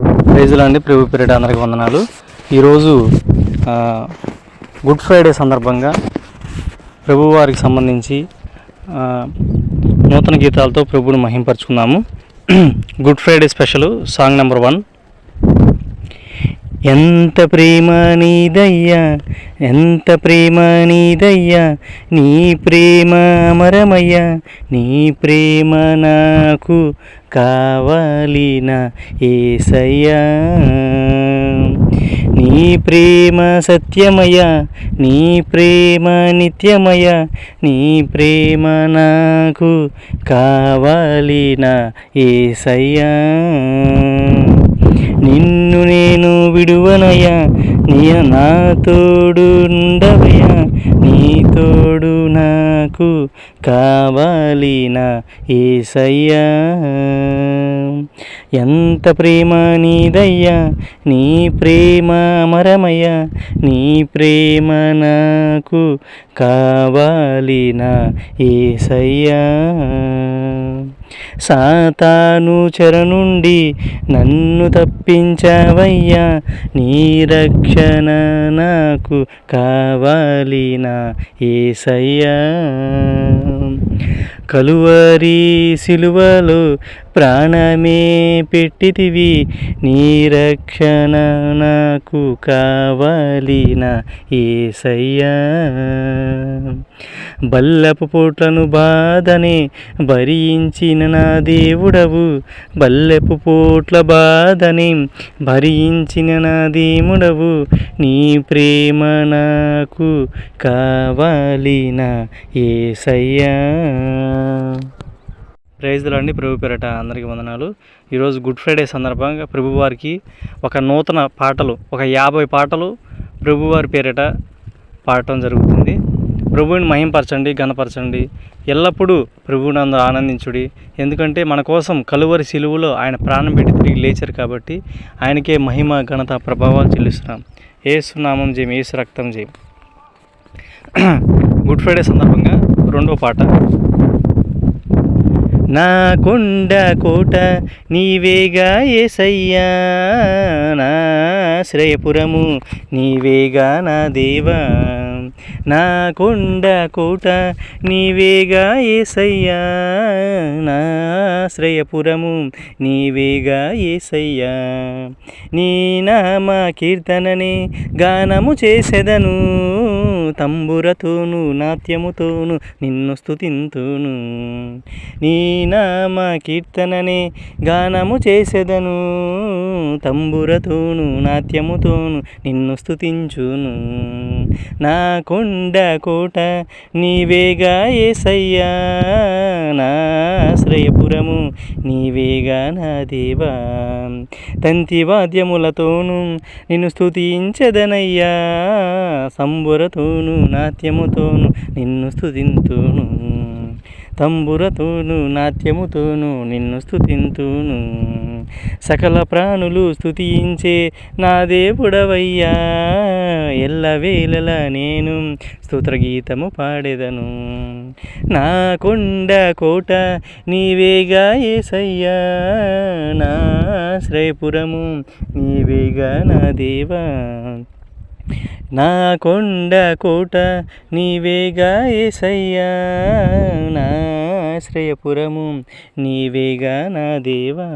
ప్రైజులండి, ప్రభు పేరిట అందరికి వందనాలు. ఈరోజు గుడ్ ఫ్రైడే సందర్భంగా ప్రభువారికి సంబంధించి నూతన గీతాలతో ప్రభువుని మహింపరచుకుందాము. Good Friday special song number 1. ఎంత ప్రేమ నీదయ్యా, ఎంత ప్రేమ నీదయ్యా, నీ ప్రేమ అమరమయ్యా, నీ ప్రేమ నాకు కావాలిన యేసయ్యా, నీ ప్రేమ సత్యమయ్యా, నీ ప్రేమ నిత్యమయ్యా, నీ ప్రేమ నాకు కావాలిన యేసయ్యా, నిన్ను నేను విడువనయ్యా, నీ నా తోడుండవయ్యా, నీ తోడు నాకు కావాలిన యేసయ్యా, ఎంత ప్రేమ నీదయ్యా, నీ ప్రేమ అమరమయ్యా, నీ ప్రేమ నాకు కావాలిన యేసయ్యా, సాతాను చెర నుండి నన్ను తప్పించావయ్యా, నీ రక్షణ నాకు కావాలిన యేసయ్యా, కలువరి సిలువలో ప్రాణమే పెట్టితివి, నీ రక్షణ నాకు కావాలిన యేసయ్యా, బల్లపు పోట్లను బాధనే భరించిన నా దేవుడవు, బల్లెపు పోట్ల బాధని భరించిన నా దేవుడవు, నీ ప్రేమ నాకు కావాలిన యేసయ్యా. ప్రైజ్లండి, ప్రభు పేరట అందరికీ వందనాలు. ఈరోజు గుడ్ ఫ్రైడే సందర్భంగా ప్రభువారికి ఒక నూతన పాటలు, ఒక 50 పాటలు ప్రభువారి పేరిట పాడటం జరుగుతుంది. ప్రభువుని మహింపరచండి, ఘనపరచండి, ఎల్లప్పుడూ ప్రభువునందు ఆనందించుడి. ఎందుకంటే మన కోసం కలువరి సిలువలో ఆయన ప్రాణం పెట్టి తిరిగి లేచారు కాబట్టి ఆయనకే మహిమ, ఘనత, ప్రభావాలు చెల్లిస్తున్నాం. యేసు నామం జయం, యేసు రక్తం జయం. గుడ్ ఫ్రైడే సందర్భంగా 2వ పాట. నా కొండ కోట నీవేగా యేసయ్యా, నా శ్రేయపురము నీవేగా నా దేవా, నా కొండ కోట నీవేగా యేసయ్యా, నా శ్రేయపురము నీవేగా యేసయ్యా, నీ నామ కీర్తననే గానము చేసెదను, తంబురతోను నాట్యముతోను నిన్ను స్తుతింతును, నీ నామ కీర్తననే గానము చేసెదను, తంబురతోను నాట్యముతోను నిన్ను స్తుతించును, నా కొండ కోట నీవేగా యేసయ్యా, నా ఆశ్రయపురము నీవేగా నా దేవా, తంతి వాద్యములతోను నిన్ను స్తుతించెదనయ్యా, సంబురతోను నాట్యముతోను నిన్ను స్తుతింతును, తంబురతోను నాట్యముతోను నిన్ను స్తుతింతును, సకల ప్రాణులు స్తుతించే నా దేవుడవయ్యా, ఎల్లవేళలా నేను స్తోత్రగీతము పాడెదను, నా కొండ కోట నీవేగా యేసయ్యా, నా ఆశ్రయపురము నీవేగా నా దేవా, నా కొండ కోట నీవేగా యేసయ్యా, నా ఆశ్రయపురము నీవేగా నా దేవా.